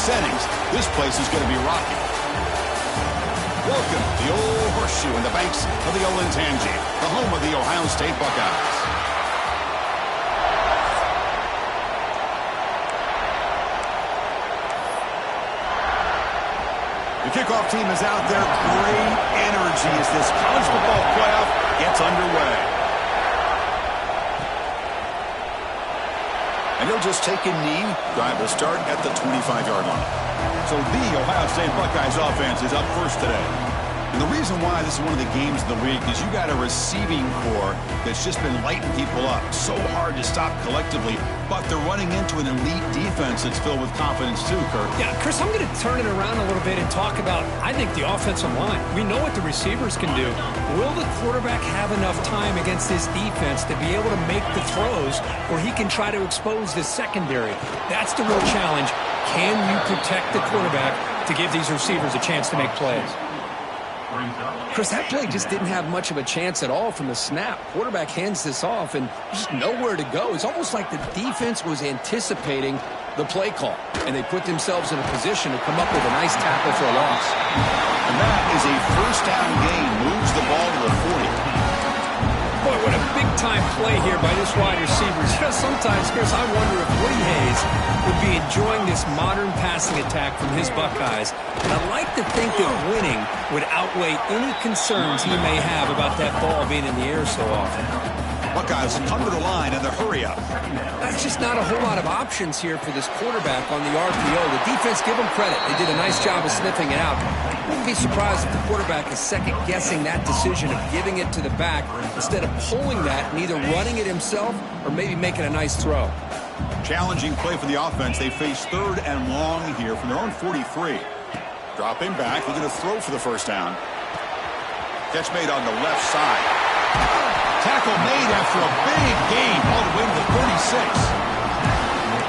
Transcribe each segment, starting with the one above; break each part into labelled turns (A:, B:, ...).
A: settings, this place is going to be rocking. Welcome to the old horseshoe in the banks of the Olentangy, the home of the Ohio State Buckeyes. The kickoff team is out there. Great energy as this college football playoff gets underway. And he'll just take a knee. Drive will start at the 25-yard line. So the Ohio State Buckeyes offense is up first today. And the reason why this is one of the games of the week is you got a receiving core that's just been lighting people up. So hard to stop collectively, but they're running into an elite defense that's filled with confidence too, Kirk.
B: Yeah, Chris, I'm going to turn it around a little bit and talk about, I think, the offensive line. We know what the receivers can do. Will the quarterback have enough time against this defense to be able to make the throws where he can try to expose the secondary? That's the real challenge. Can you protect the quarterback to give these receivers a chance to make plays?
C: Chris, that play just didn't have much of a chance at all from the snap. Quarterback hands this off and just nowhere to go. It's almost like the defense was anticipating the play call, and they put themselves in a position to come up with a nice tackle for a loss.
A: And that is a first down gain. Moves the ball to the 40.
B: Boy, what a big-time play here by this wide receiver. Sometimes, Chris, I wonder if Woody Hayes would be enjoying this modern passing attack from his Buckeyes. And I'd like to think that winning would outweigh any concerns he may have about that ball being in the air so often.
A: Buckeyes come to the line in the hurry-up.
C: That's just not a whole lot of options here for this quarterback on the RPO. The defense, give them credit. They did a nice job of sniffing it out. Wouldn't be surprised if the quarterback is second-guessing that decision of giving it to the back instead of pulling that and either running it himself or maybe making a nice throw.
A: Challenging play for the offense. They face third and long here from their own 43. Dropping back, looking to throw for the first down. Catch made on the left side. Tackle made after a big gain all the way to the 36.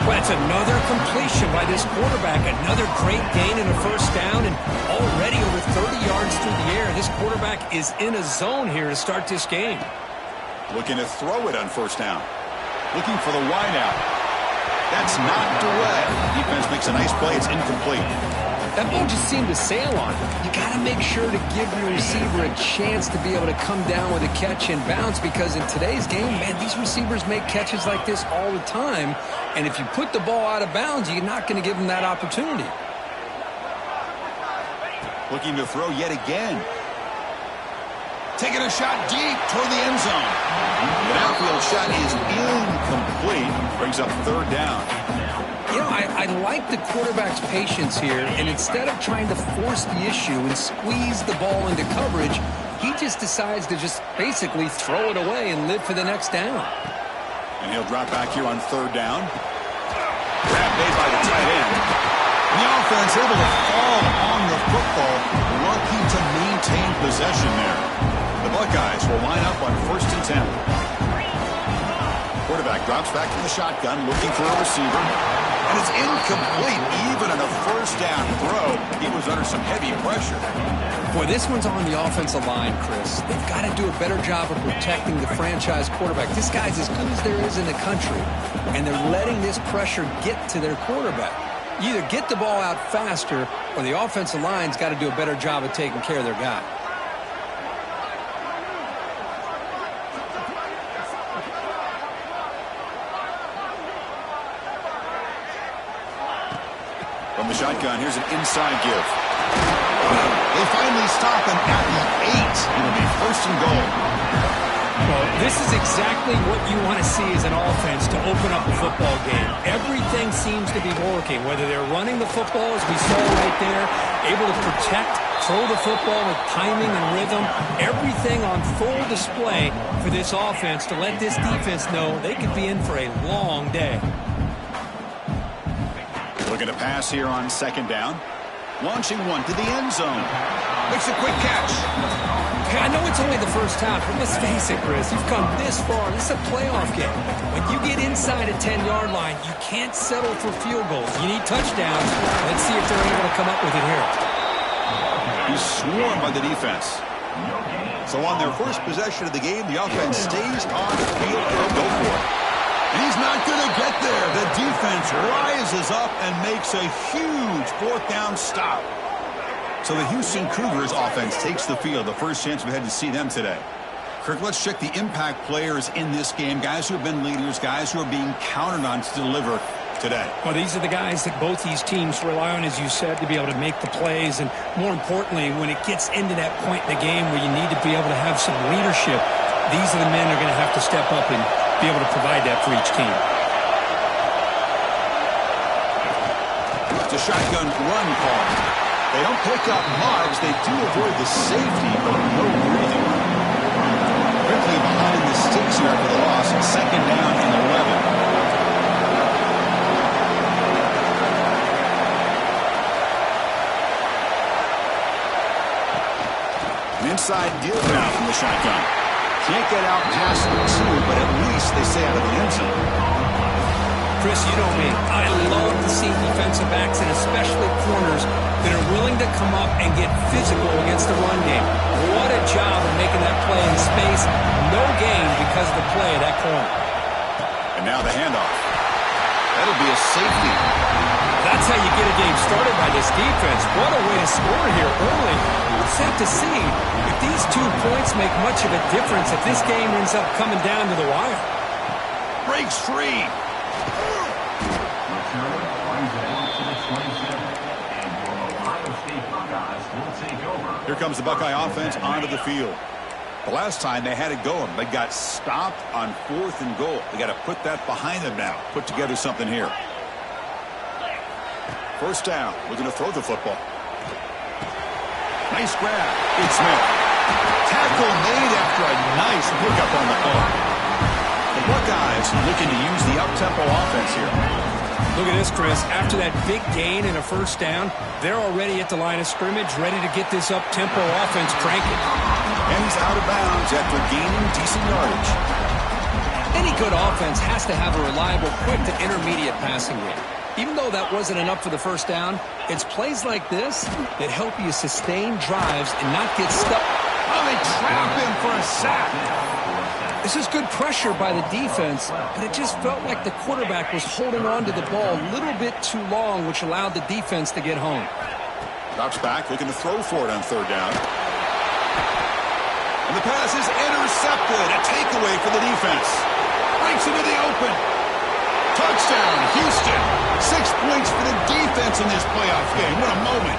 B: Well, that's another completion by this quarterback. Another great gain in a first down and already over 30 yards through the air. This quarterback is in a zone here to start this game.
A: Looking to throw it on first down. Looking for the wideout. That's knocked away. Defense makes a nice play. It's incomplete.
C: That ball just seemed to sail on him. You got to make sure to give your receiver a chance to be able to come down with a catch and bounce, because in today's game, man, these receivers make catches like this all the time. And if you put the ball out of bounds, you're not going to give them that opportunity.
A: Looking to throw yet again. Taking a shot deep toward the end zone. The outfield shot is incomplete. Brings up third down.
C: You know, I like the quarterback's patience here, and instead of trying to force the issue and squeeze the ball into coverage, he just decides to just basically throw it away and live for the next down.
A: And he'll drop back here on third down. Grab made by the tight end. And the offense able to fall on the football, lucky to maintain possession there. The Buckeyes will line up on 1st and 10. Quarterback drops back to the shotgun, looking for a receiver. And it's incomplete. Even on a first down throw, he was under some heavy pressure.
C: Boy, this one's on the offensive line, Chris. They've got to do a better job of protecting the franchise quarterback. This guy's as good as there is in the country, and they're letting this pressure get to their quarterback. You either get the ball out faster, or the offensive line's got to do a better job of taking care of their guy.
A: From the shotgun, here's an inside give. They finally stop him at the 8. It'll be 1st and goal.
B: Well, this is exactly what you want to see as an offense to open up a football game. Everything seems to be working, whether they're running the football, as we saw right there, able to protect, throw the football with timing and rhythm, everything on full display for this offense to let this defense know they could be in for a long day.
A: Looking to pass here on 2nd down. Launching one to the end zone. Makes a quick catch.
B: Okay, I know it's only the first half, but let's face it, Chris. You've come this far. This is a playoff game. When you get inside a 10-yard line, you can't settle for field goals. You need touchdowns. Let's see if they're able to come up with it here.
A: He's swarmed by the defense. So on their first possession of the game, the offense stays on the field. They'll go for it. And he's not going to get there. The defense rises up and makes a huge fourth down stop. So the Houston Cougars offense takes the field. The first chance we had to see them today. Kirk, let's check the impact players in this game. Guys who have been leaders, guys who are being counted on to deliver today.
B: Well, these are the guys that both these teams rely on, as you said, to be able to make the plays. And more importantly, when it gets into that point in the game where you need to be able to have some leadership, these are the men that are going to have to step up and be able to provide that for each team.
A: It's a shotgun run call. They don't pick up much. They do avoid the safety, but no breathing room. Quickly behind the sticks here after the loss. Second down and 11. Inside deal now from the shotgun. Can't get out past the two, but at least they stay out of the end zone.
B: Chris, you know me. I love to see defensive backs, and especially corners, that are willing to come up and get physical against the run game. What a job of making that play in space. No gain because of the play of that corner.
A: And now the handoff. That'll be a safety.
B: That's how you get a game started by this defense. What a way to score here early. We'll just have to see if these 2 points make much of a difference if this game ends up coming down to the wire.
A: Breaks free. Here comes the Buckeye offense onto the field. The last time they had it going, they got stopped on 4th and goal. They got to put that behind them now. Put together something here. First down. Looking to throw the football. Nice grab. It's Smith. Tackle made after a nice pickup on the ball. The Buckeyes looking to use the up-tempo offense here.
B: Look at this, Chris. After that big gain and a first down, they're already at the line of scrimmage, ready to get this up-tempo offense cranking.
A: And he's out of bounds after gaining decent yardage.
C: Any good offense has to have a reliable, quick to intermediate passing game. Even though that wasn't enough for the first down, it's plays like this that help you sustain drives and not get stuck.
A: Oh, they trap him for a sack.
C: This is good pressure by the defense, but it just felt like the quarterback was holding on to the ball a little bit too long, which allowed the defense to get home.
A: Drops back, looking to throw for it on third down. And the pass is intercepted. A takeaway for the defense. Breaks into the open. Touchdown, Houston. 6 points for the defense in this playoff game. What a moment.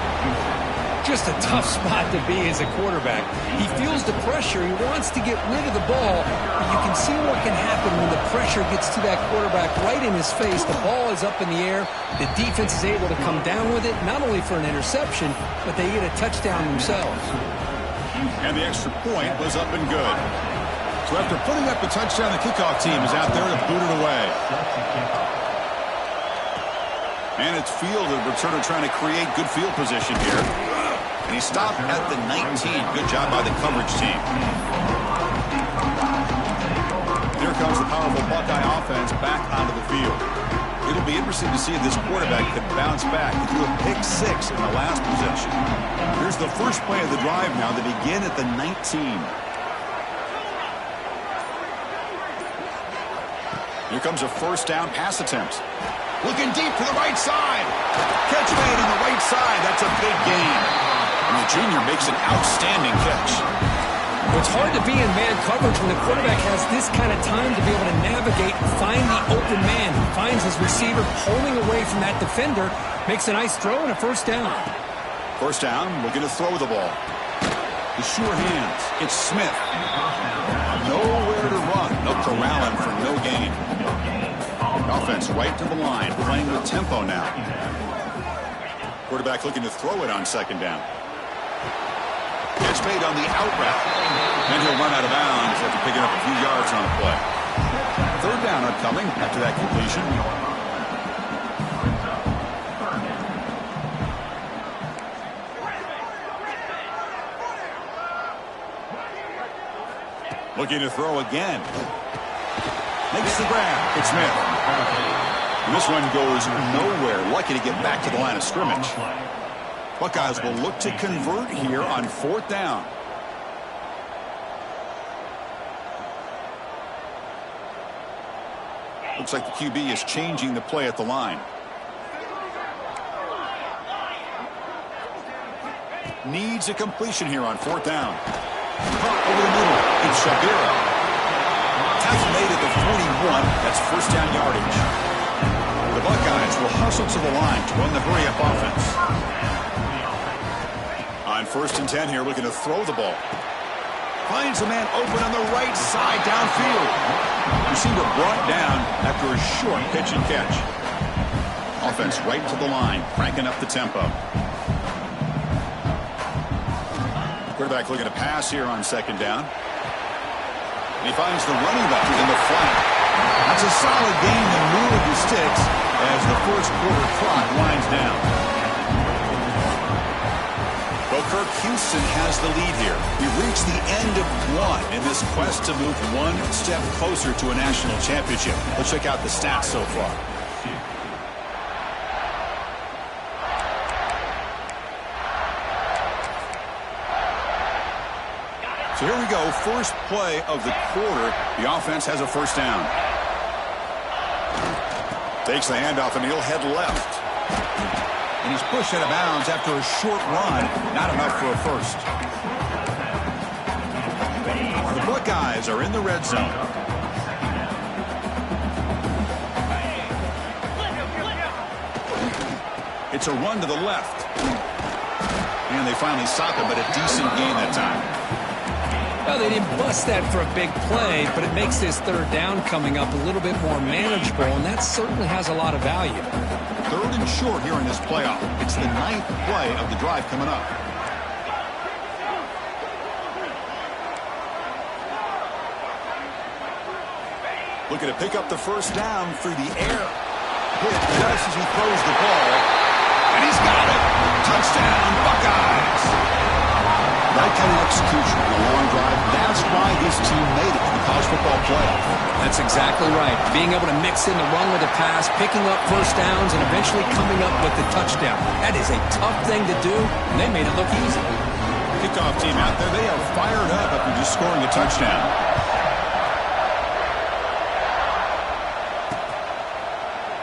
C: Just a tough spot to be as a quarterback. He feels the pressure. He wants to get rid of the ball, but you can see what can happen when the pressure gets to that quarterback right in his face. The ball is up in the air. The defense is able to come down with it, not only for an interception, but they get a touchdown themselves.
A: And the extra point was up and good. So after putting up a touchdown, the kickoff team is out there to boot it away. And it's Field, the returner, trying to create good field position here. And he stopped at the 19. Good job by the coverage team. Here comes the powerful Buckeye offense back onto the field. It'll be interesting to see if this quarterback can bounce back. He threw a pick 6 in the last possession. Here's the first play of the drive now. They begin at the 19. Here comes a first down pass attempt. Looking deep to the right side. Catch made on the right side. That's a big gain. And the junior makes an outstanding catch.
B: It's hard to be in man coverage when the quarterback has this kind of time to be able to navigate and find the open man. He finds his receiver pulling away from that defender, makes a nice throw and a first down.
A: First down, looking to throw the ball. The sure hands. It's Smith. Nowhere to run. No corralling for no gain. Offense right to the line, playing with tempo now. Quarterback looking to throw it on second down. Catch made on the out route. And he'll run out of bounds after picking up a few yards on the play. Third down upcoming after that completion. Looking to throw again. Makes the grab. It's Smith. And this one goes nowhere. Lucky to get back to the line of scrimmage. Buckeyes will look to convert here on fourth down. Looks like the QB is changing the play at the line. Needs a completion here on 4th down. Caught over the middle. It's Shabira. Tackle made at the 41. That's 1st down yardage. The Buckeyes will hustle to the line to run the hurry-up offense. On 1st and 10 here, looking to throw the ball. Finds a man open on the right side downfield. Receiver brought down after a short pitch and catch. Offense right to the line, cranking up the tempo. Quarterback looking to pass here on 2nd down. And he finds the running back in the flat. That's a solid gain in lieu of the sticks as the 1st quarter clock winds down. Well, Kirk, Houston has the lead here. We've reached the end of one in this quest to move one step closer to a national championship. Let's check out the stats so far. So here we go, first play of the quarter. The offense has a 1st down. Takes the handoff and he'll head left. And he's pushed out of bounds after a short run. Not enough for a 1st. The Buckeyes are in the red zone. It's a run to the left. And they finally stop him, but a decent gain that time.
B: Well, they didn't bust that for a big play, but it makes this 3rd down coming up a little bit more manageable, and that certainly has a lot of value.
A: 3rd and short here in this playoff. It's the 9th play of the drive coming up. Looking to pick up the 1st down through the air. Hit just as he throws the ball. And he's got it. Touchdown, Buckeyes. That kind of execution on a long drive, that's why this team made it to the college football playoff.
B: That's exactly right. Being able to mix in the run with the pass, picking up 1st downs, and eventually coming up with the touchdown. That is a tough thing to do, and they made it look easy.
A: Kickoff team out there, they are fired up after just scoring a touchdown.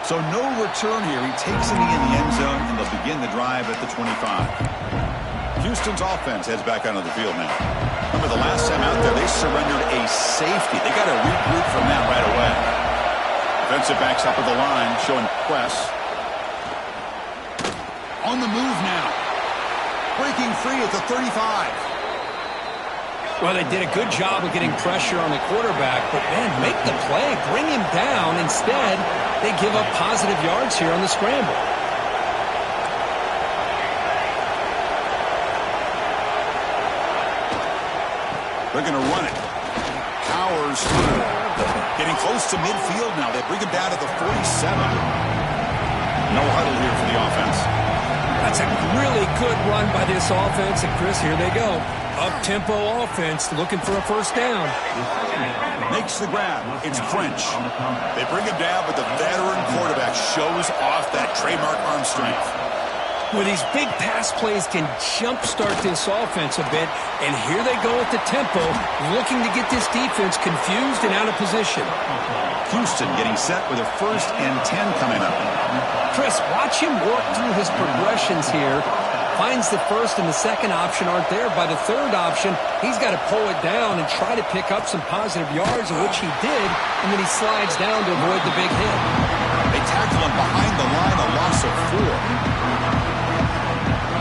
A: So no return here. He takes it in the end zone, and they'll begin the drive at the 25. Houston's offense heads back onto the field now. Remember the last time out there, they surrendered a safety. They got to regroup from that right away. Defensive backs up at the line, showing press. On the move now. Breaking free at the 35.
B: Well, they did a good job of getting pressure on the quarterback, but, man, make the play. Bring him down. Instead, they give up positive yards here on the scramble.
A: They're going to run it. Powers through. Getting close to midfield now. They bring him down to the 47. No huddle here for the offense.
B: That's a really good run by this offense. And, Chris, here they go. Up-tempo offense looking for a 1st down.
A: Makes the grab. It's French. They bring him down, but the veteran quarterback shows off that trademark arm strength.
B: Well, these big pass plays can jumpstart this offense a bit, and here they go at the tempo, looking to get this defense confused and out of position.
A: Houston getting set with a 1st and 10 coming up.
B: Chris, watch him work through his progressions here. Finds the 1st and the 2nd option aren't there. By the 3rd option, he's got to pull it down and try to pick up some positive yards, of which he did, and then he slides down to avoid the big hit.
A: They tackle him behind the line, a loss of 4.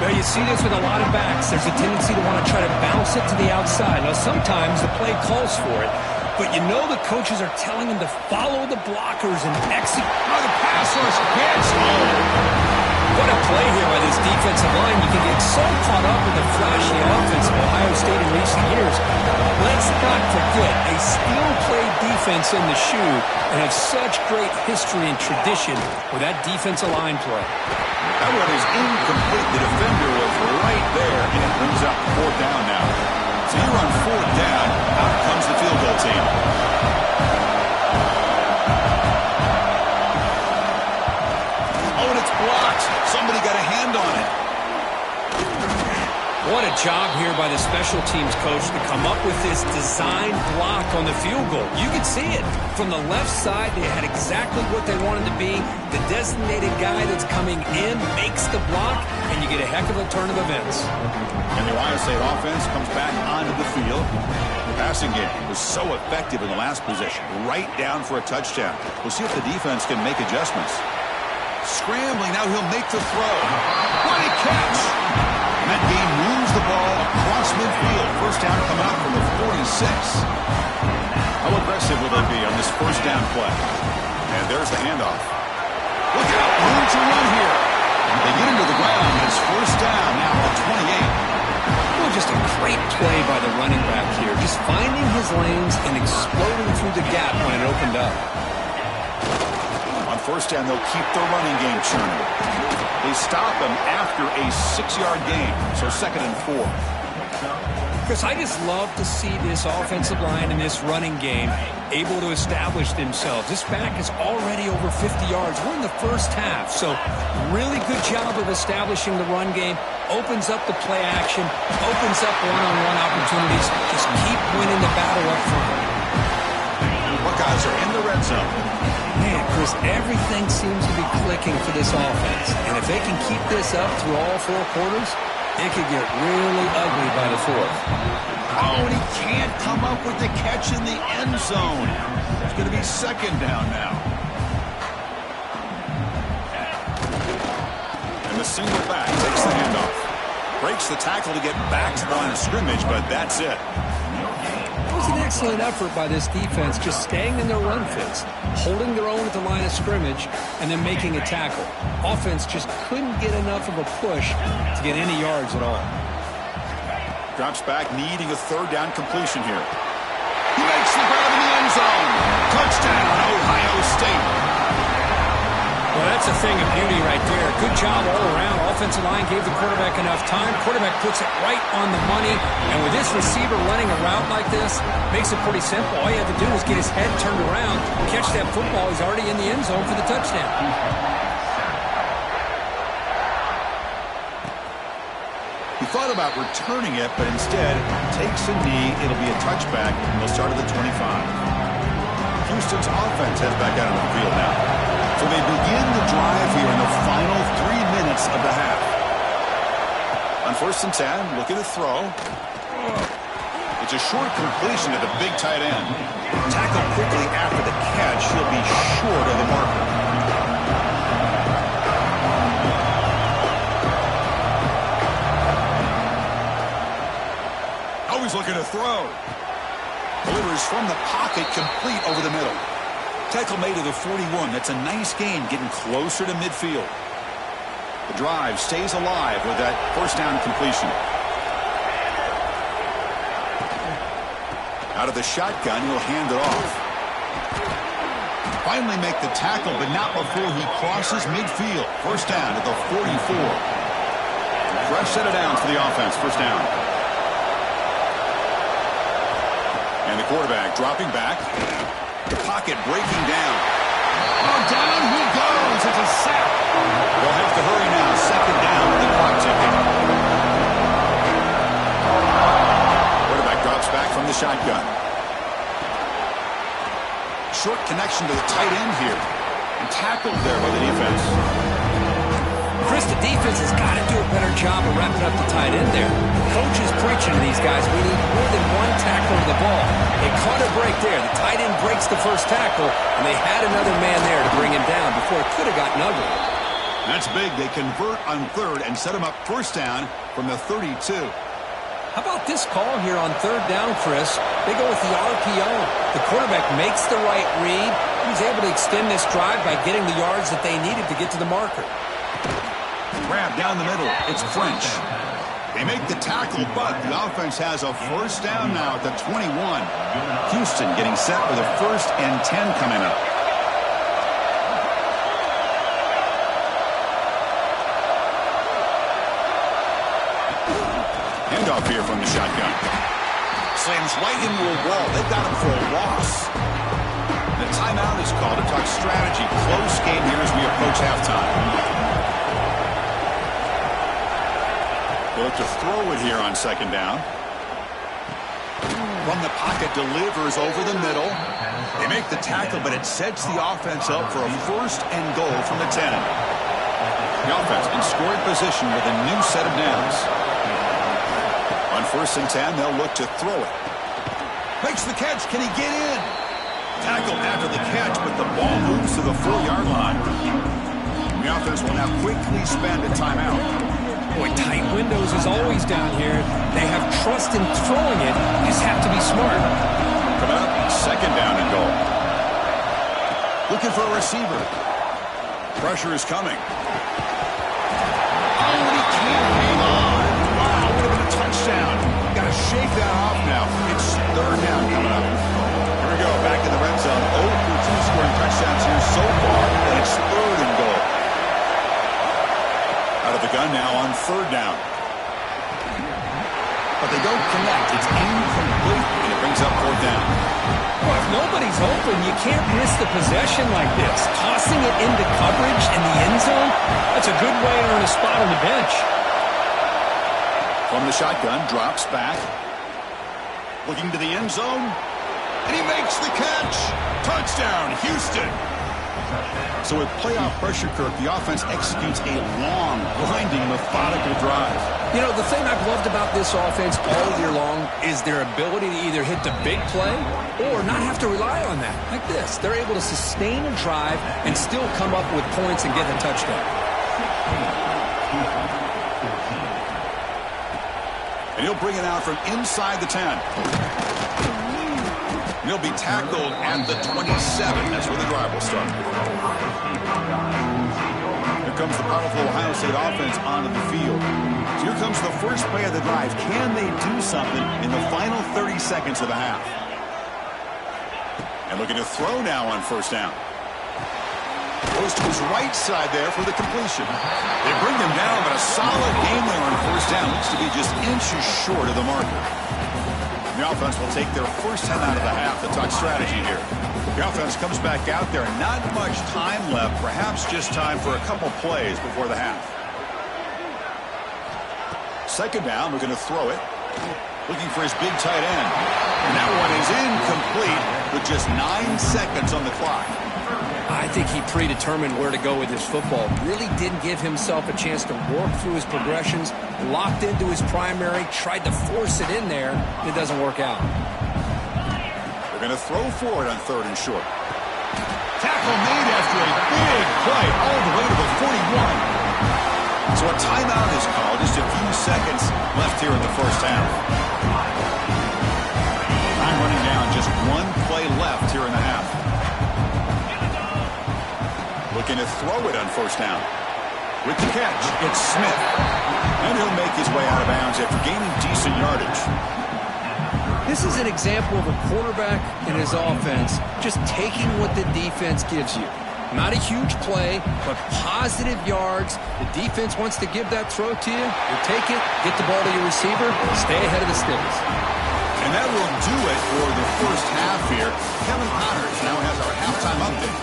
B: Well, you see this with a lot of backs. There's a tendency to want to try to bounce it to the outside. Now, sometimes the play calls for it, but you know the coaches are telling them to follow the blockers and execute.
A: Oh, the pass rush gets home.
B: What a play here by this defensive line. You can get so caught up in the flashy offense of Ohio State in recent years. Let's not forget, a skill-played defense in the shoe and have such great history and tradition with that defensive line play.
A: That one is incomplete. The defender was right there, and it brings up 4th down now. So you're on 4th down. Out comes the field goal team. Oh, and it's blocked. Somebody got a hand on it.
B: Boy, What a job here by the special teams coach to come up with this designed block on the field goal. You can see it. From the left side, they had exactly what they wanted to be. The designated guy that's coming in makes the block, and you get a heck of a turn of events.
A: And the Ohio State offense comes back onto the field. The passing game was so effective in the last possession, right down for a touchdown. We'll see if the defense can make adjustments. Scrambling, now he'll make the throw. What a catch! And that game moves the ball across midfield. First down coming up from the 46. How aggressive will they be on this first down play? And there's the handoff. Look out, room to run here. They get into the ground, and it's first down now at 28.
B: Well, just a great play by the running back here. Just finding his lanes and exploding through the gap when it opened up.
A: On first down, they'll keep the running game churning. They stop him after a 6-yard gain, so 2nd and 4.
B: Chris, I just love to see this offensive line and this running game able to establish themselves. This back is already over 50 yards. We're in the first half, so really good job of establishing the run game. Opens up the play action, opens up one-on-one opportunities. Just keep winning the battle up front.
A: Buckeyes are in the red zone.
B: Man, Chris, everything seems to be clicking for this offense. And if they can keep this up through all 4 quarters, it could get really ugly by the 4th.
A: Oh, and he can't come up with the catch in the end zone. It's going to be 2nd down now. And the single back takes the handoff. Breaks the tackle to get back to the line of scrimmage, but that's it.
B: It was an excellent effort by this defense, just staying in their run fits, holding their own at the line of scrimmage, and then making a tackle. Offense just couldn't get enough of a push to get any yards at all.
A: Drops back, needing a 3rd down completion here. He makes the grab in the end zone. Touchdown, Ohio State.
B: Well, that's a thing of beauty right there. Good job all around. Offensive line gave the quarterback enough time. Quarterback puts it right on the money. And with this receiver running a route like this, makes it pretty simple. All you have to do is get his head turned around, catch that football. He's already in the end zone for the touchdown.
A: He thought about returning it, but instead takes a knee. It'll be a touchback. They'll start at the 25. Houston's offense heads back out on the field now. So they begin the drive here in the final 3 minutes of the half. On 1st and 10, looking to throw. It's a short completion to the big tight end. Tackled quickly after the catch. He'll be short of the marker. Always looking to throw. Delivers from the pocket, complete over the middle. Tackle made to the 41. That's a nice gain, getting closer to midfield. The drive stays alive with that first down completion. Out of the shotgun, he'll hand it off. Finally make the tackle, but not before he crosses midfield. First down at the 44. Fresh set of downs for the offense. First down. And the quarterback dropping back. The pocket breaking down. Oh, down he goes. It's a sack. They'll have to hurry now. 2nd down with the clock ticking. Quarterback drops back from the shotgun. Short connection to the tight end here. And tackled there by the defense.
B: Chris, the defense has got to do a better job of wrapping up the tight end there. Coach is preaching to these guys. We need more than one tackle of the ball. They caught a break there. The tight end breaks the first tackle, and they had another man there to bring him down before it could have gotten ugly.
A: That's big. They convert on 3rd and set him up first down from the 32.
B: How about this call here on 3rd down, Chris? They go with the RPO. The quarterback makes the right read. He's able to extend this drive by getting the yards that they needed to get to the marker.
A: Grab down the middle. It's French. They make the tackle, but the offense has a first down now at the 21. Houston getting set with a 1st and 10 coming up. Handoff here from the shotgun. Slams right into a wall. They've got him for a loss. The timeout is called to talk strategy. Close game here as we approach halftime. They look to throw it here on second down. From the pocket, delivers over the middle. They make the tackle, but it sets the offense up for a 1st and goal from the 10. The offense in scoring position with a new set of downs. On 1st and 10, they'll look to throw it. Makes the catch. Can he get in? Tackled after the catch, but the ball moves to the 4-yard line. The offense will now quickly spend a timeout.
B: Boy, tight windows is always down here. They have trust in throwing it. You just have to be smart.
A: Coming up, second down and goal. Looking for a receiver. Pressure is coming. Oh, and he can't hang on. Wow, would have been a touchdown. Got to shake that off now. It's third down coming up. Here we go, back in the red zone. 0 for 2 scoring touchdowns here so far, and it's third and goal. Out of the gun now on third down. But they don't connect. It's incomplete, and it brings up fourth down.
B: Well, if nobody's open, you can't miss the possession like this. Tossing it into coverage in the end zone, that's a good way to earn a spot on the bench.
A: From the shotgun, drops back. Looking to the end zone. And he makes the catch. Touchdown, Houston. So with playoff pressure, Kirk, the offense executes a long, grinding, methodical drive.
B: You know, the thing I've loved about this offense all year long is their ability to either hit the big play or not have to rely on that. Like this. They're able to sustain a drive and still come up with points and get a touchdown.
A: And he'll bring it out from inside the 10. And he'll be tackled at the 27. That's where the drive will start. Here comes the powerful Ohio State offense onto the field. So here comes the first play of the drive. Can they do something in the final 30 seconds of the half? And looking to throw now on first down. Goes to his right side there for the completion. They bring him down, but a solid game there on first down. Looks to be just inches short of the marker. The offense will take their first 10 out of the half to talk strategy here. The offense comes back out there. Not much time left. Perhaps just time for a couple plays before the half. Second down, looking to throw it. Looking for his big tight end. And that one is incomplete with just 9 seconds on the clock.
B: I think he predetermined where to go with his football. Really didn't give himself a chance to work through his progressions. Locked into his primary, tried to force it in there, and it doesn't work out.
A: They're going to throw for it on third and short. Tackle made after a big play all the way to the 41. So a timeout is called. Just a few seconds left here in the first half. Time running down. Just one play left here in the half. Looking to throw it on first down. With the catch, it's Smith. And he'll make his way out of bounds after gaining decent yardage.
B: This is an example of a quarterback and his offense just taking what the defense gives you. Not a huge play, but positive yards. The defense wants to give that throw to you. You take it, get the ball to your receiver, stay ahead of the sticks.
A: And that will do it for the first half here. Kevin Connors now has our halftime update.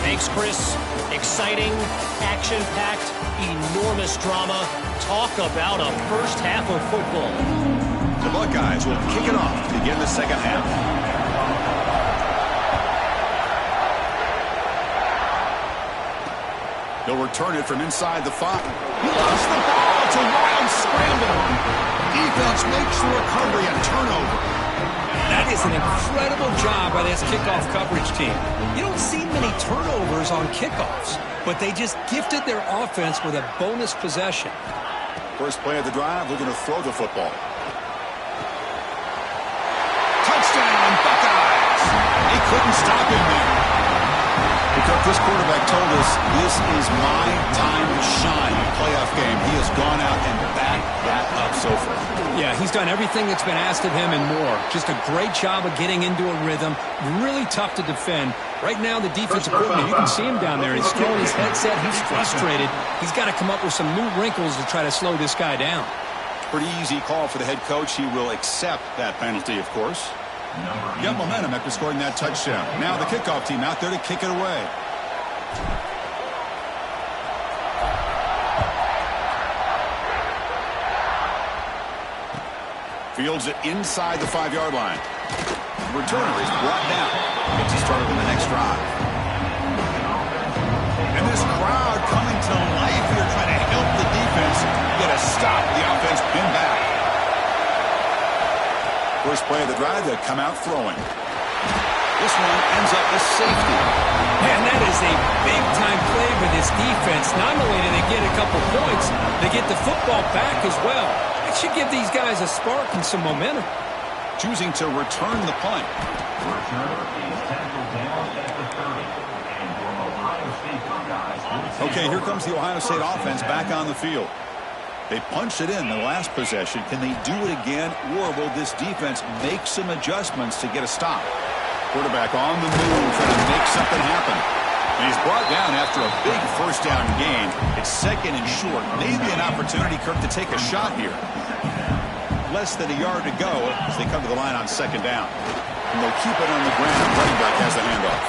D: Thanks, Chris. Exciting, action-packed, enormous drama. Talk about a first half of football.
A: The Buckeyes will kick it off to begin the second half. They'll return it from inside the 5. He lost the ball. It's a wild scramble. Defense makes the recovery a turnover.
B: That is an incredible job by this kickoff coverage team. You don't see many turnovers on kickoffs, but they just gifted their offense with a bonus possession.
A: First play of the drive, looking to throw the football. Touchdown, Buckeyes! He couldn't stop him there. Because this quarterback told us this is my time to shine in a playoff game. He has gone out and backed that up so far.
B: Yeah, he's done everything that's been asked of him and more. Just a great job of getting into a rhythm. Really tough to defend. Right now, the defensive coordinator, you can see him down there. He's throwing his headset. He's frustrated. He's got to come up with some new wrinkles to try to slow this guy down.
A: Pretty easy call for the head coach. He will accept that penalty, of course. Got momentum after scoring that touchdown. Now the kickoff team out there to kick it away. Fields it inside the 5-yard line. The returner is brought down. Gets you started on the next drive. And this crowd coming to life here trying to help the defense get a stop. The offense pinned back. First play of the drive, they come out throwing. This one ends up with safety.
B: Man, that is a big-time play for this defense. Not only do they get a couple points, they get the football back as well. It should give these guys a spark and some momentum.
A: Choosing to return the punt. Okay, here comes the Ohio State offense back on the field. They punched it in the last possession. Can they do it again, or will this defense make some adjustments to get a stop? Quarterback on the move, trying to make something happen. And he's brought down after a big first down gain. It's second and short. Maybe an opportunity, Kirk, to take a shot here. Less than a yard to go as they come to the line on second down. And they'll keep it on the ground. Running back has the handoff.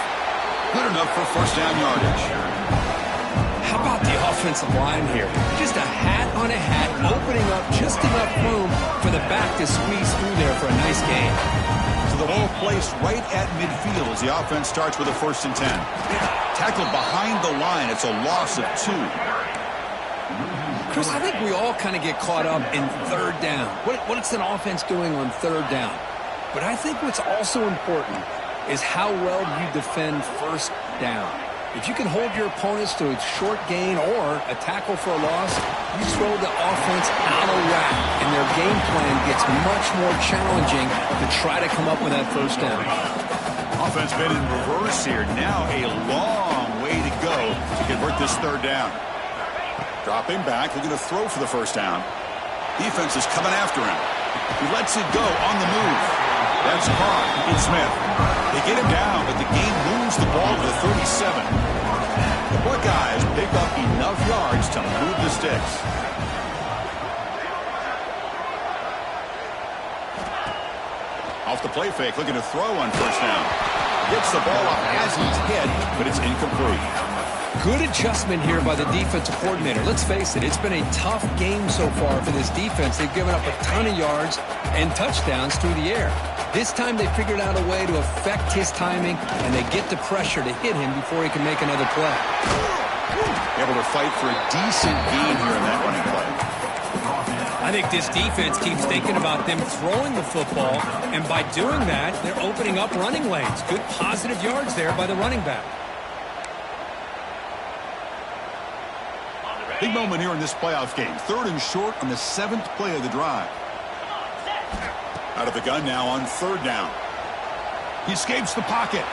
A: Good enough for first down yardage.
B: How about the offensive line here? Just a hat on a hat, opening up just enough room for the back to squeeze through there for a nice gain.
A: So the ball placed right at midfield as the offense starts with a 1st and 10. Tackled behind the line. It's a loss of 2.
C: Chris, I think we all kind of get caught up in third down. What's an offense doing on third down? But I think what's also important is how well you defend first down. If you can hold your opponents to a short gain or a tackle for a loss, you throw the offense out of whack, and their game plan gets much more challenging to try to come up with that first down.
A: Offense been in reverse here. Now a long way to go to convert this third down. Dropping back, looking to throw for the first down. Defense is coming after him. He lets it go on the move. That's caught. It's Smith. They get him down, but the game moves the ball to the 37. The Buckeyes pick up enough yards to move the sticks. Off the play fake, looking to throw on first down. Gets the ball off Hasley's head, but it's incomplete.
C: Good adjustment here by the defensive coordinator. Let's face it, it's been a tough game so far for this defense. They've given up a ton of yards and touchdowns through the air. This time they figured out a way to affect his timing, and they get the pressure to hit him before he can make another play.
A: Able to fight for a decent gain here in that running play.
B: I think this defense keeps thinking about them throwing the football, and by doing that, they're opening up running lanes. Good positive yards there by the running back.
A: Big moment here in this playoff game. 3rd and short on the 7th play of the drive. Out of the gun now on 3rd down. He escapes the pocket.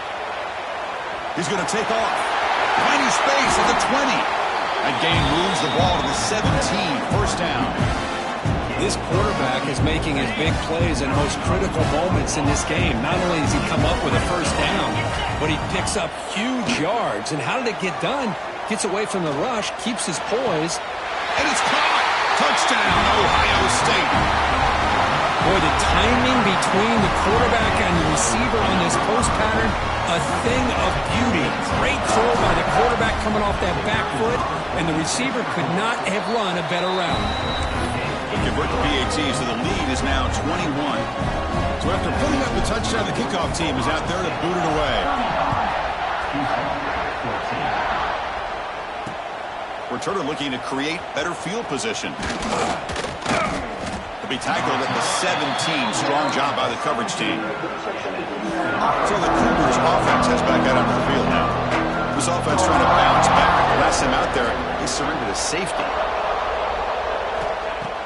A: He's going to take off. Finding space at the 20. That gain moves the ball to the 17. First down.
C: This quarterback is making his big plays in most critical moments in this game. Not only does he come up with a first down, but he picks up huge yards. And how did it get done? Gets away from the rush, keeps his poise.
A: And it's caught! Touchdown, Ohio State!
B: Boy, the timing between the quarterback and the receiver on this post pattern, a thing of beauty. Great throw by the quarterback coming off that back foot, and the receiver could not have run a better route.
A: Convert the PAT, so the lead is now 21. So after putting up the touchdown, the kickoff team is out there to boot it away. Returner looking to create better field position. To be tackled at the 17. Strong job by the coverage team. So the Cougars offense has back out on the field now. This offense trying to bounce back. Last time out there, they surrendered to safety.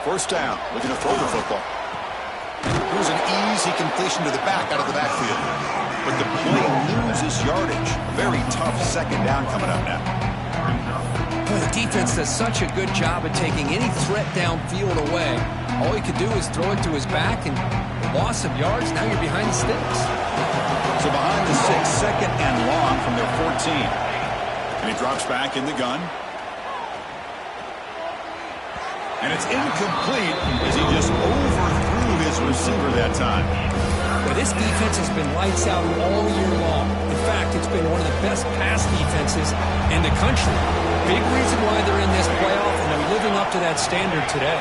A: First down, looking to throw the football. Here's an easy completion to the back out of the backfield. But the play loses yardage. Very tough second down coming up now.
C: Boy, the defense does such a good job of taking any threat downfield away. All he could do is throw it to his back, and loss of yards, now you're behind the sticks.
A: So behind the 6, second and long from their 14. And he drops back in the gun. And it's incomplete as he just overthrew his receiver that time.
B: Well, this defense has been lights out all year long. In fact, it's been one of the best pass defenses in the country. Big reason why they're in this playoff, and they're living up to that standard today.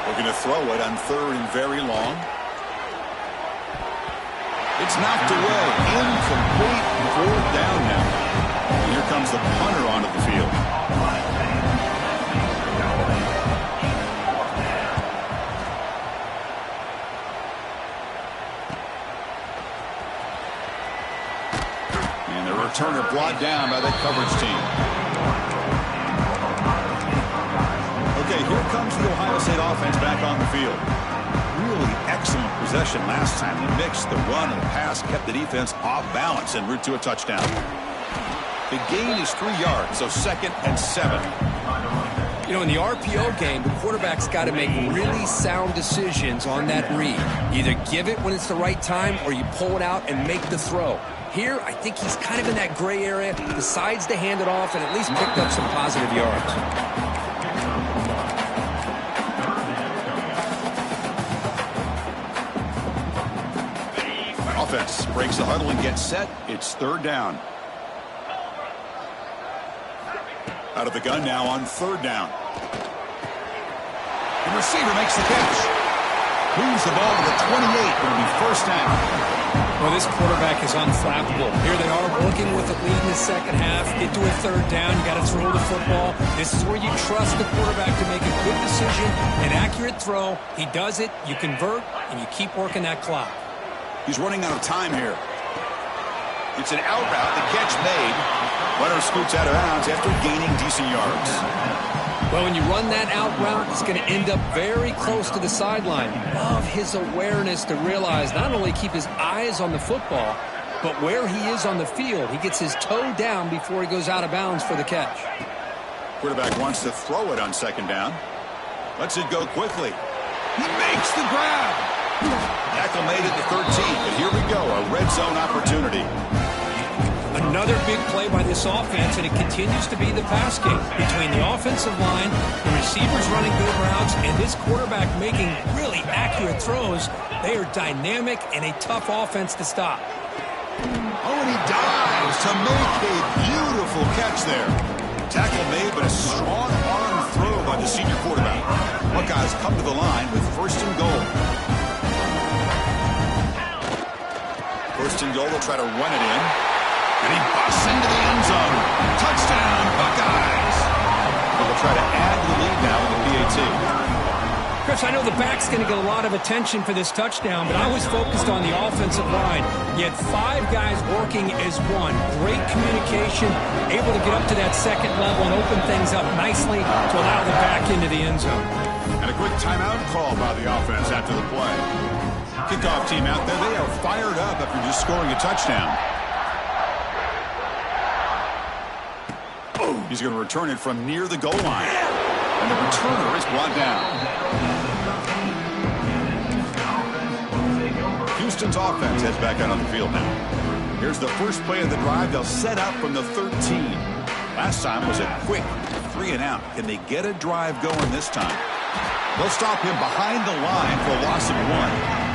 A: Looking to throw it on 3rd and very long. It's knocked away. Incomplete. 4th down now. And here comes the punter onto the field. And the returner brought down by the coverage team. Okay, here comes the Ohio State offense back on the field. Really excellent possession last time. They mixed the run and pass, kept the defense off balance en route to a touchdown. The gain is 3 yards, so 2nd and 7.
C: You know, in the RPO game, the quarterback's got to make really sound decisions on that read. Either give it when it's the right time or you pull it out and make the throw. Here, I think he's kind of in that gray area, decides to hand it off and at least picked up some positive yards.
A: Offense breaks the huddle and gets set. It's 3rd down. Out of the gun now on 3rd down. The receiver makes the catch. Moves the ball to the 28. It'll be 1st down.
B: Well, this quarterback is unflappable. Here they are working with a lead in the second half. Get to a 3rd down. You got to throw the football. This is where you trust the quarterback to make a good decision, an accurate throw. He does it. You convert, and you keep working that clock.
A: He's running out of time here. It's an out route. The catch made. Runner scoots out of bounds after gaining decent yards.
C: Well, when you run that out route, it's going to end up very close to the sideline. Love his awareness to realize not only keep his eyes on the football, but where he is on the field. He gets his toe down before he goes out of bounds for the catch.
A: Quarterback wants to throw it on 2nd down. Lets it go quickly. He makes the grab. Tackle made at the 13, but here we go, a red zone opportunity.
B: Another big play by this offense, and it continues to be the pass game between the offensive line, the receivers running good routes, and this quarterback making really accurate throws. They are dynamic and a tough offense to stop.
A: Oh, and he dives to make a beautiful catch there. Tackle made, but a strong arm throw by the senior quarterback. Buckeyes come to the line with 1st and goal. 1st and goal, they'll try to run it in. And he busts into the end zone. Touchdown, Buckeyes. They'll try to add to the lead now with the PAT.
B: Chris, I know the back's going to get a lot of attention for this touchdown, but I was focused on the offensive line. You had 5 guys working as one. Great communication, able to get up to that 2nd level and open things up nicely to allow the back into the end zone.
A: And a quick timeout call by the offense after the play. Kickoff team out there, they are fired up after just scoring a touchdown. He's going to return it from near the goal line. And the returner is brought down. Houston's offense heads back out on the field now. Here's the first play of the drive. They'll set up from the 13. Last time it was a quick 3 and out. Can they get a drive going this time? They'll stop him behind the line for a loss of 1.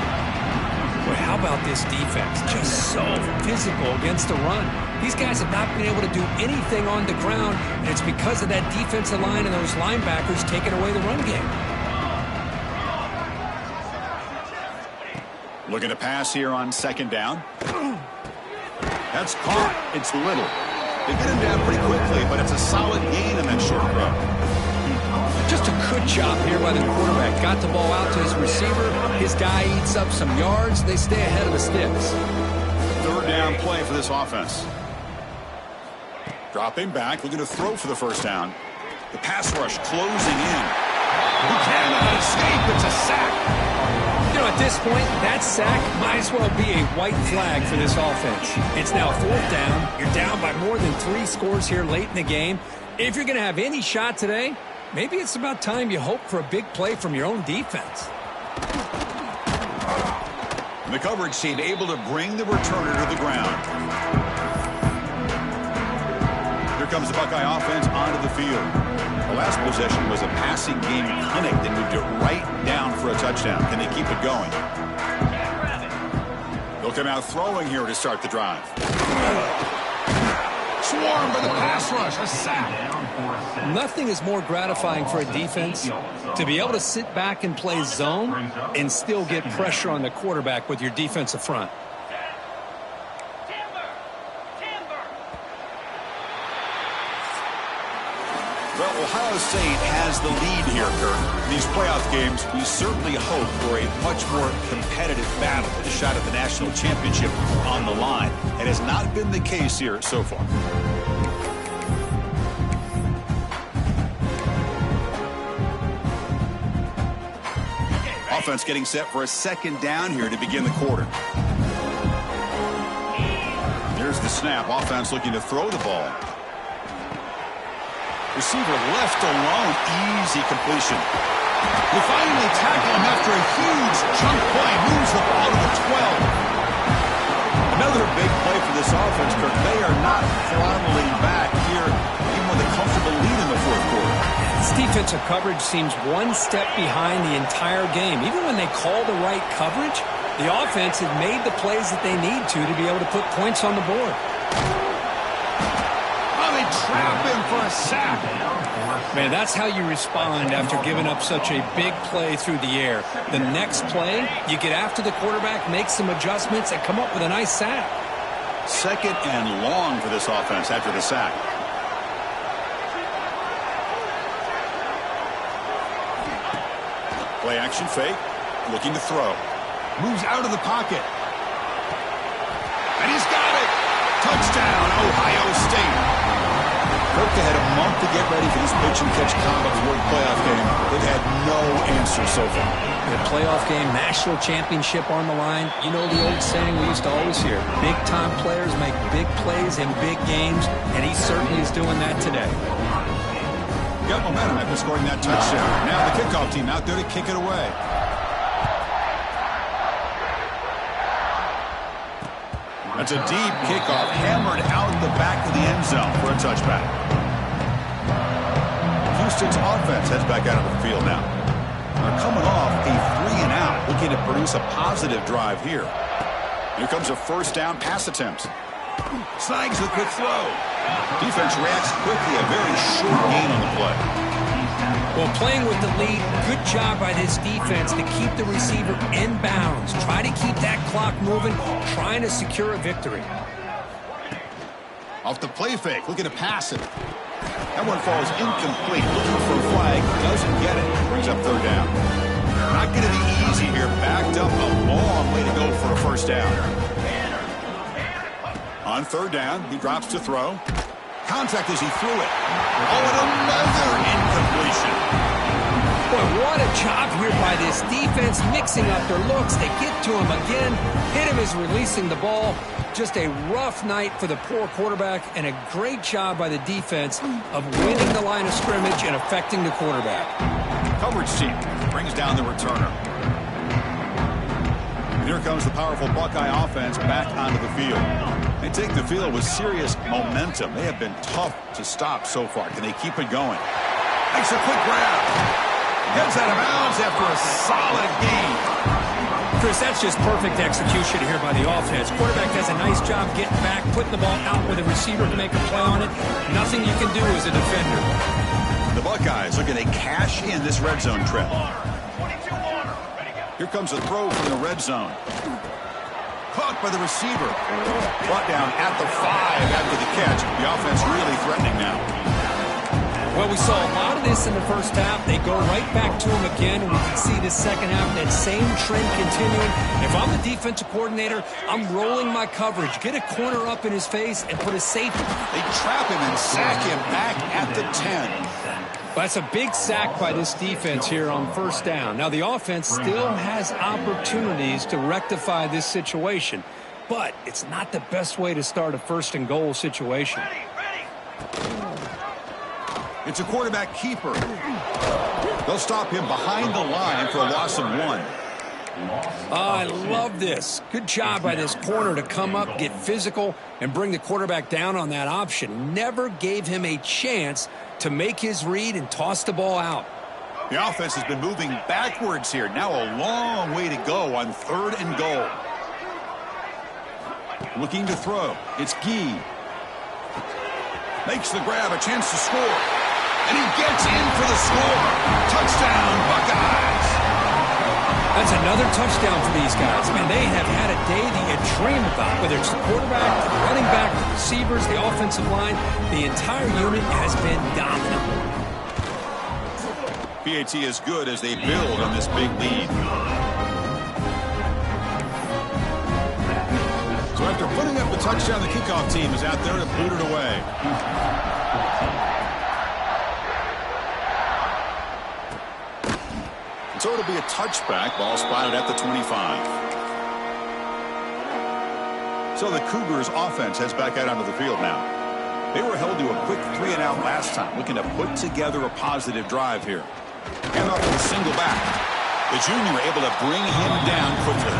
C: Boy, how about this defense? Just so physical against the run. These guys have not been able to do anything on the ground, and it's because of that defensive line and those linebackers taking away the run game.
A: Looking to pass here on 2nd down. That's caught. It's Little. They get him down pretty quickly, but it's a solid gain in that short throw.
C: Just a good job here by the quarterback. Got the ball out to his receiver. His guy eats up some yards. They stay ahead of the sticks.
A: 3rd down play for this offense. Dropping back, looking to throw for the 1st down. The pass rush closing in. He cannot escape. It's a sack.
B: You know, at this point, that sack might as well be a white flag for this offense. It's now 4th down. You're down by more than 3 scores here late in the game. If you're going to have any shot today, maybe it's about time you hope for a big play from your own defense.
A: And the coverage team able to bring the returner to the ground. Here comes the Buckeye offense onto the field. The last possession was a passing game clinic that moved it right down for a touchdown. Can they keep it going? They'll come out throwing here to start the drive. swarmed by the pass rush. A sack.
C: Nothing is more gratifying for a defense to be able to sit back and play zone and still get pressure on the quarterback with your defensive front.
A: Well, Ohio State has the lead here, Kirk. In these playoff games, we certainly hope for a much more competitive battle with a shot at the national championship on the line. It has not been the case here so far. Offense getting set for a second down here to begin the quarter. Here's the snap. Offense looking to throw the ball. Receiver left alone. Easy completion. They finally tackle him after a huge chunk play. Moves the ball to the 12. Another big play for this offense, Kirk. They are not throttling back here, even with a comfortable lead in the fourth quarter.
B: This defensive coverage seems one step behind the entire game. Even when they call the right coverage, the offense has made the plays that they need to be able to put points on the board.
A: Trap him for a sack.
B: Man, that's how you respond after giving up such a big play through the air. The next play, you get after the quarterback, make some adjustments, and come up with a nice sack.
A: Second and long for this offense after the sack. Play action fake, looking to throw. Moves out of the pocket. And he's got it. Touchdown, Ohio State. Kirk had a month to get ready for this pitch-and-catch combo before the playoff game. They've had no answer so far.
B: The playoff game, national championship on the line. You know the old saying we used to always hear, big-time players make big plays in big games, and he certainly is doing that today.
A: Got momentum after scoring that touchdown. Now the kickoff team out there to kick it away. That's a deep kickoff, hammered out the back of the end zone for a touchback. Houston's offense heads back out of the field now. They're coming off a 3-and-out, looking to produce a positive drive here. Here comes a first down pass attempt. Snags the quick throw. Defense reacts quickly, a very short gain on the play.
B: Well, playing with the lead, good job by this defense to keep the receiver in bounds. Try to keep that clock moving, trying to secure a victory.
A: Off the play fake, looking to pass it. That one falls incomplete, looking for a flag, doesn't get it. Brings up third down. Not going to be easy here, backed up a long way to go for a first down. On third down, he drops to throw. Contact as he threw it. Oh, and another incompletion.
B: Boy, what a job here by this defense, mixing up their looks. They get to him again. Hit him as releasing the ball. Just a rough night for the poor quarterback, and a great job by the defense of winning the line of scrimmage and affecting the quarterback.
A: Coverage team brings down the returner. And here comes the powerful Buckeye offense back onto the field. They take the field with serious momentum. They have been tough to stop so far. Can they keep it going? Makes a quick grab. Heads out of bounds after a solid gain.
B: Chris, that's just perfect execution here by the offense. Quarterback does a nice job getting back, putting the ball out with a receiver to make a play on it. Nothing you can do as a defender.
A: The Buckeyes looking to cash in this red zone trip. Here comes a throw from the red zone. Caught by the receiver. Brought down at the 5 after the catch. The offense really threatening now.
B: Well, we saw a lot of this in the first half. They go right back to him again, and we can see the second half, that same trend continuing. If I'm the defensive coordinator, I'm rolling my coverage. Get a corner up in his face and put a safety.
A: They trap him and sack him back at the 10.
B: That's a big sack by this defense here on first down. Now, the offense still has opportunities to rectify this situation, but it's not the best way to start a first and goal situation.
A: It's a quarterback keeper. They'll stop him behind the line for a loss of 1.
B: I love this. Good job by this corner to come up, get physical, and bring the quarterback down on that option. Never gave him a chance to make his read and toss the ball out.
A: The offense has been moving backwards here. Now a long way to go on third and goal. Looking to throw. It's Gee. Makes the grab, a chance to score. And he gets in for the score. Touchdown, Buckeyes.
B: That's another touchdown for these guys. Man, they have had a day that you dream about. Whether it's the quarterback, the running back, the receivers, the offensive line, the entire unit has been dominant.
A: PAT is good as they build on this big lead. So after putting up the touchdown, the kickoff team is out there to boot it away. So it'll be a touchback. Ball spotted at the 25. So the Cougars offense heads back out onto the field now. They were held to a quick 3-and-out last time, looking to put together a positive drive here. And off to the single back. The junior able to bring him down quickly.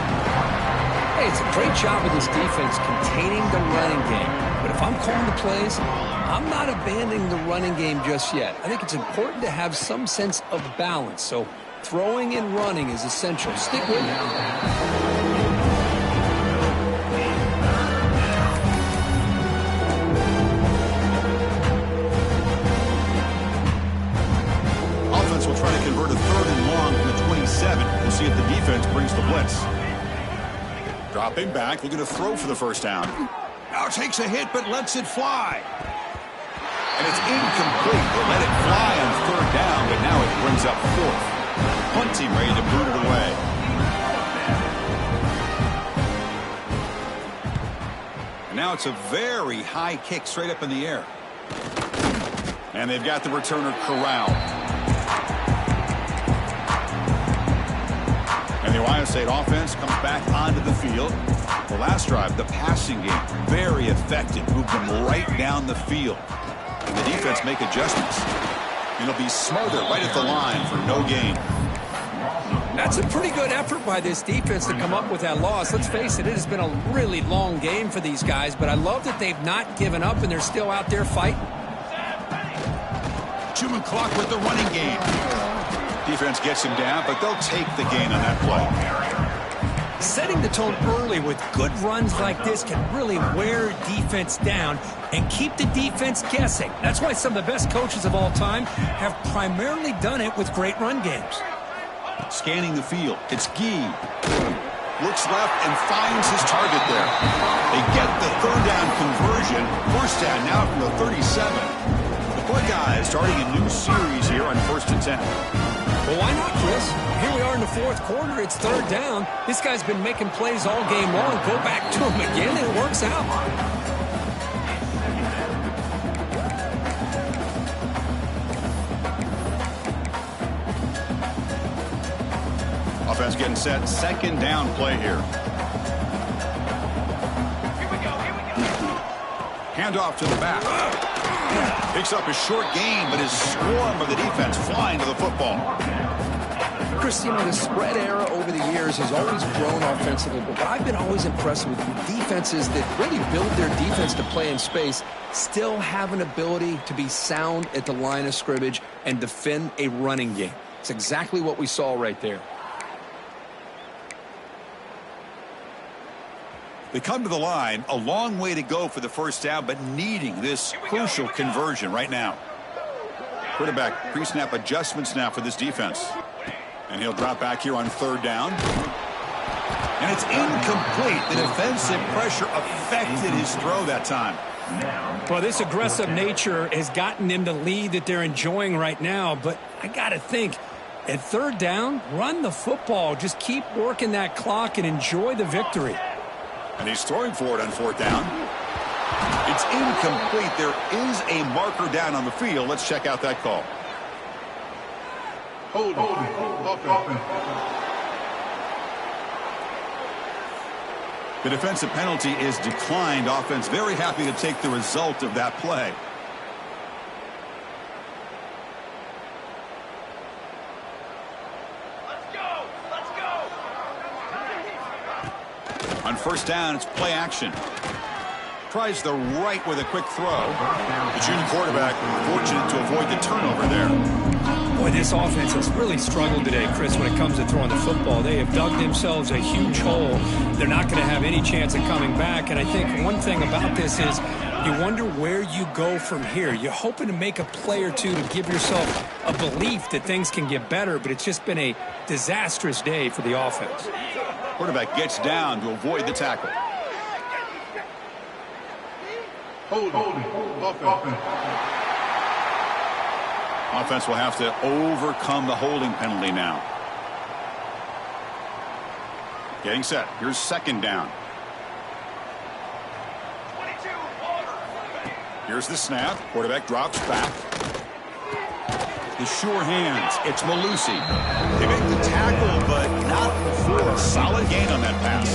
C: Hey, it's a great job of this defense containing the running game. But if I'm calling the plays, I'm not abandoning the running game just yet. I think it's important to have some sense of balance. So throwing and running is essential. Stick with it.
A: Offense will try to convert a 3rd and long from the 27. We'll see if the defense brings the blitz. Dropping back, looking to throw for the first down. Now takes a hit, but lets it fly. And it's incomplete. They let it fly on 3rd down, but now it brings up 4th. Punt team ready to boot it away. And now it's a very high kick straight up in the air. And they've got the returner corralled. And the Ohio State offense comes back onto the field. The last drive, the passing game, very effective. Moved them right down the field. And the defense make adjustments. It'll be Smothered right at the line for no gain.
B: That's a pretty good effort by this defense to come up with that loss. Let's face it, it has been a really long game for these guys, but I love that they've not given up and they're still out there fighting.
A: Chewing clock with the running game. Defense gets him down, but they'll take the gain on that play.
B: Setting the tone early with good runs like this can really wear defense down and keep the defense guessing. That's why some of the best coaches of all time have primarily done it with great run games.
A: Scanning the field, it's Gee. Looks left and finds his target there. They get the 3rd down conversion. 1st down now from the 37. The Buckeyes starting a new series here on 1st and 10.
B: Well, why not, Chris? Here we are in the 4th quarter. It's 3rd down. This guy's been making plays all game long. Go back to him again, and it works out.
A: Offense getting set. 2nd down play here. Handoff to the back. Picks up a short gain, but his swarm of the defense flying to the football.
C: Chris, you know, the spread era over the years has always grown offensively, but what I've been always impressed with defenses that really build their defense to play in space still have an ability to be sound at the line of scrimmage and defend a running game. It's exactly what we saw right there.
A: They come to the line, a long way to go for the 1st down, but needing this crucial conversion right now. Quarterback pre-snap adjustments now for this defense. And he'll drop back here on 3rd down. And it's incomplete. The defensive pressure affected his throw that time.
B: Well, this aggressive nature has gotten them the lead that they're enjoying right now, but I got to think, at 3rd down, run the football. Just keep working that clock and enjoy the victory.
A: And he's throwing for it on 4th down. It's incomplete. There is a marker down on the field. Let's check out that call.
E: Hold on.
A: The defensive penalty is declined. Offense very happy to take the result of that play. On 1st down, it's play action. Tries the right with a quick throw. The junior quarterback fortunate to avoid the turnover there.
B: Boy, this offense has really struggled today, Chris, when it comes to throwing the football. They have dug themselves a huge hole. They're not going to have any chance of coming back. And I think one thing about this is You wonder where you go from here. You're hoping to make a play or two to give yourself a belief that things can get better, but it's just been a disastrous day for the offense.
A: Quarterback gets down to avoid the tackle.
E: Holding. Offense.
A: Offense will have to overcome the holding penalty now. Getting set. Here's second down. Here's the snap. Quarterback drops back. The sure hands. It's Malusi. They make the tackle, but not before. A solid gain on that pass.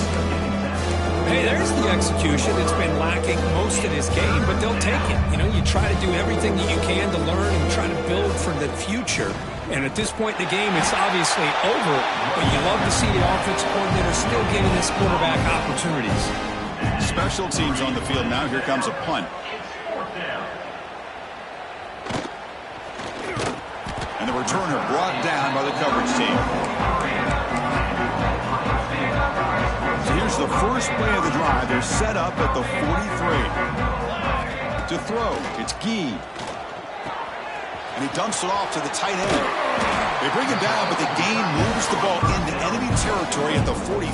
B: Hey, there's the execution that's been lacking most of this game, but they'll take it. You know, you try to do everything that you can to learn and try to build for the future. And at this point in the game, it's obviously over, but you love to see the offensive coordinator still giving this quarterback opportunities.
A: Special teams on the field now. Here comes a punt. And the returner brought down by the coverage team. So here's the first play of the drive. They're set up at the 43. To throw, it's Gee. And he dumps it off to the tight end. They bring him down, but the gain moves the ball into enemy territory at the 43.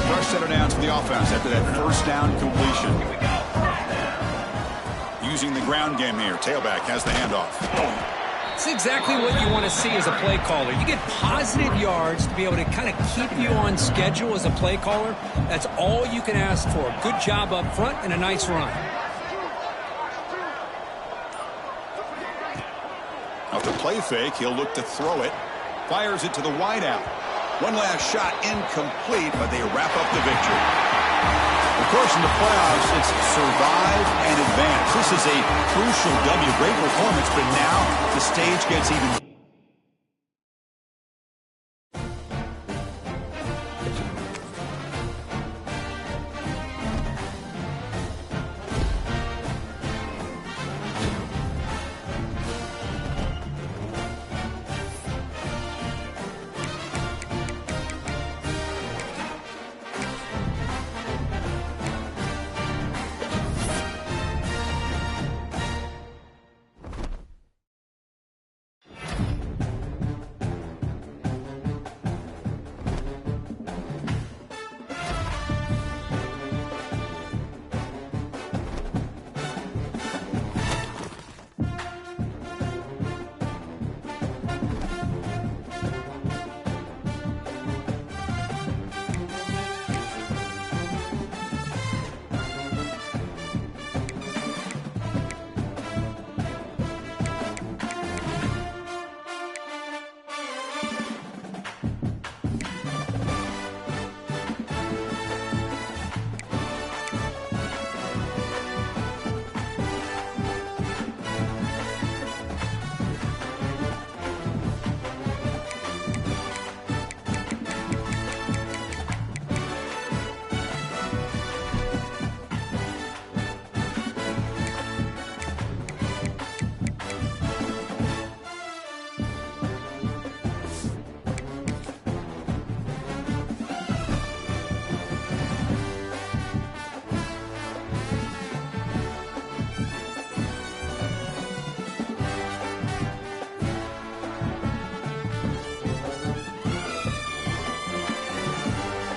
A: Fresh set of downs for the offense after that first down completion. Using the ground game here. Tailback has the handoff.
B: It's exactly what you want to see as a play caller. You get positive yards to be able to kind of keep you on schedule as a play caller. That's all you can ask for. Good job up front and a nice run.
A: Off the play fake, he'll look to throw it. Fires it to the wideout. One last shot incomplete, but they wrap up the victory. Of course, in the playoffs, it's survive and advance. This is a crucial W. Great performance, but now the stage gets even